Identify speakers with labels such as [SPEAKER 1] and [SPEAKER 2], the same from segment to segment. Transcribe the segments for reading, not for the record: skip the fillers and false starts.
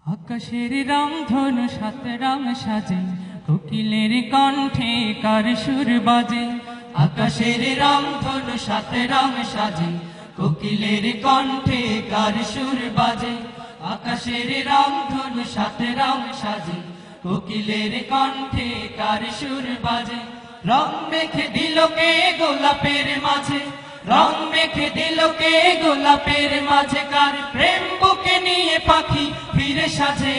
[SPEAKER 1] আকাশের রংধনু সাত রং সাজে, কোকিলের কণ্ঠে কার সুর বাজে। আকাশের রংধনু সাত রং সাজে, কোকিলের কণ্ঠে কার সুর বাজে। আকাশের রংধনু সাত রং সাজে, কোকিলের কণ্ঠে কার সুর বাজে। রং মেখে দিল কে গোলাপের মাঝে, রং মেখে দিল কে গোলাপের মাঝে, কার প্রেম বুকে নিয়ে পাখি ফিরে সাজে।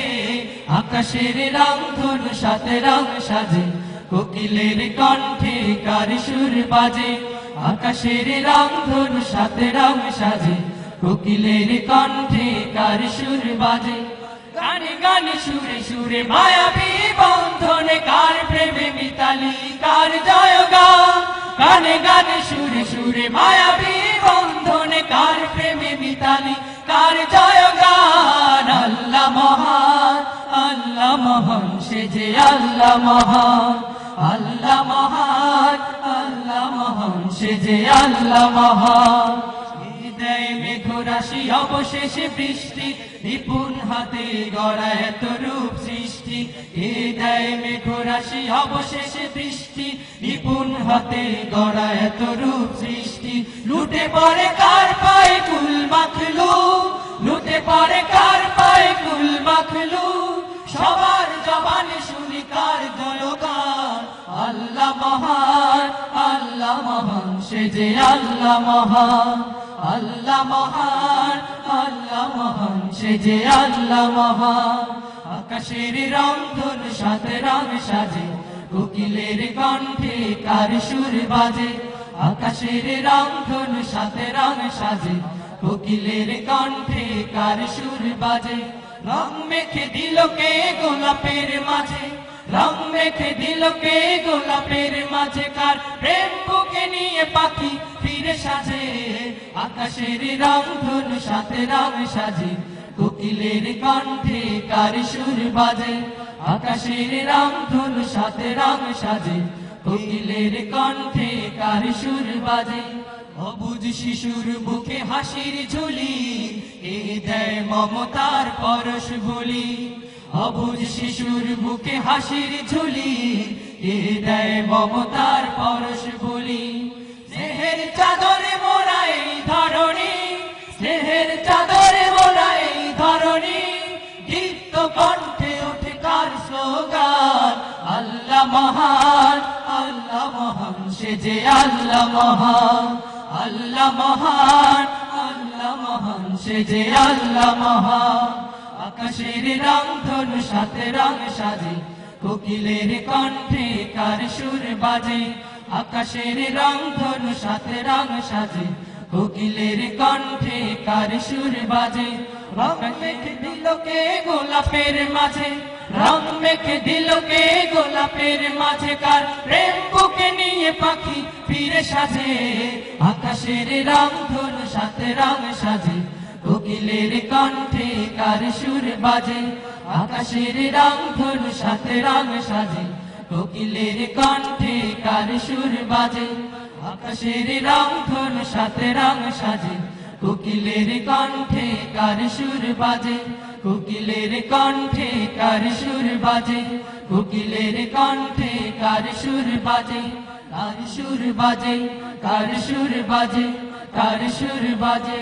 [SPEAKER 1] আকাশের রংধনু সাত রং সাজে, কোকিলের কণ্ঠে কার সুর বাজে। আকাশের রংধনু সাত রং সাজে, কোকিলের কণ্ঠে কার সুর বাজে। গানে গানে সুরে সুরে মায়াবী বন্ধনে, কার প্রেমে মিতালি কার জয়গান। গানে গানে সুরে সুরে মায়াবী বন্ধনে, কার প্রেমে মিতালি কার জয়গান। আল্লাহ মহান, আল্লাহ মহান, সে যে আল্লাহ মহান। আল্লাহ মহান, আল্লাহ মহান, সে যে আল্লাহ মহান। হৃদয় মেঘরাশি অবশেষে বৃষ্টি, নিপুণ হাতে গড়া এত রূপ সৃষ্টি। হৃদয় মেঘরাশি অবশেষে বৃষ্টি, নিপুণ হাতে গড়া এত রূপ সৃষ্টি। লুটে পড়ে কার পায়ে কুল মাখলু, লুটে পড়ে কার পায়ে কুল মাখলু। সবার জবানে শুনি কার জয়গান। আল্লাহ মহান, আল্লাহ মহান, সে যে আল্লাহ মহান। আল্লাহ মহান, আল্লাহ মহান, সে যে আল্লাহ মহান। আকাশের রংধনু সাত রং সাজে, কোকিলের কণ্ঠে কার সুর বাজে। আকাশের রংধনু সাত রং সাজে, কোকিলের কণ্ঠে কার সুর বাজে। রং মেখে দিল কে গোলাপের মাঝে, রং মেখে দিল কে গোলাপের মাঝে, কার প্রেম বুকে নিয়ে পাখি ফিরে সাজে। আকাশের রংধনু সাত রং সাজে, কোকিলের কণ্ঠে কার সুর বাজে। আকাশের রংধনু সাত রং সাজে, কোকিলের কণ্ঠে কার সুর বাজে। অবুঝ শিশুর মুখে হাসির ঝুলি, এ দেয় মমতার পরশ বলি। অবুঝ শিশুর মুখে হাসির ঝুলি, এ দেয় মমতার পরশ বলি। স্নেহের চাদরে মোরা এই ধরণী, স্নেহের চাদরে মোরা এই ধরণী। দীপ্ত কণ্ঠে ওঠে কার স্লোগান। আল্লাহ মহান, আল্লাহ মহান, সে যে আল্লাহ মহান। আল্লাহ মহান, আল্লাহ মহান, সে যে আল্লাহ মহান। আকাশের রংধনু সাত রং সাজে, কোকিলের কণ্ঠে কার সুর বাজে। আকাশের রংধনু সাত রং সাজে, কোকিলের কণ্ঠে কার সুর বাজে। রং মেখে দিল কে গোলাপের মাঝে, রং মেখে দিল কে গোলাপের মাঝে, কার প্রেম বুকে নিয়ে পাখি ফিরে সাজে। আকাশের রংধনু সাত রং সাজে, কোকিলের কণ্ঠে কার সুর বাজে। আকাশের রংধনু সাত রং সাজে, কোকিলের কণ্ঠে কার সুর বাজে। আকাশের রংধনু সাত রং সাজে, কোকিলের কণ্ঠে কার সুর বাজে। কোকিলের কণ্ঠে কার সুর বাজে, কোকিলের কণ্ঠে কার সুর বাজে। কার সুর বাজে, কার সুর বাজে, কার সুর বাজে।